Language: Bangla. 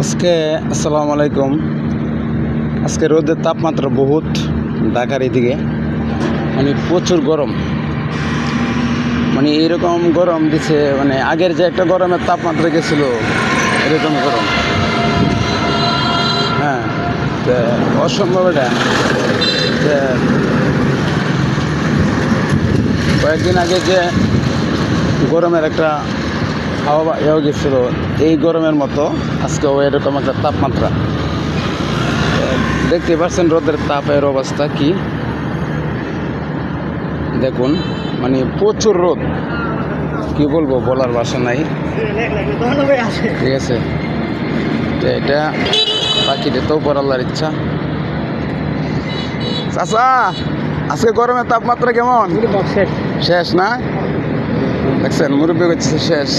আজকে আসসালামু আলাইকুম। আজকে রোদের তাপমাত্রা বহুত ঢাকার এদিকে, মানে প্রচুর গরম। মানে এইরকম গরম দিছে, মানে আগের যে একটা গরমের তাপমাত্রা গেছিল এরকম গরম। হ্যাঁ, তো অসম্ভব এটা। কয়েকদিন আগে যে গরমের একটা হাওয়া এও গেছিল, এই গরমের মতো আজকেও এরকম একটা তাপমাত্রা। দেখতে পাচ্ছেন রোদের তাপের অবস্থা কি, দেখুন মানে প্রচুর রোদ, কি বলবো, বলার ভাষা নাই। ঠিক আছে, তো এটা বাকিটা তো উপর আল্লাহর ইচ্ছা। চাচা, আজকে গরমের তাপমাত্রা কেমন? শেষ না? দেখছেন মুরব্বী করছে শেষ।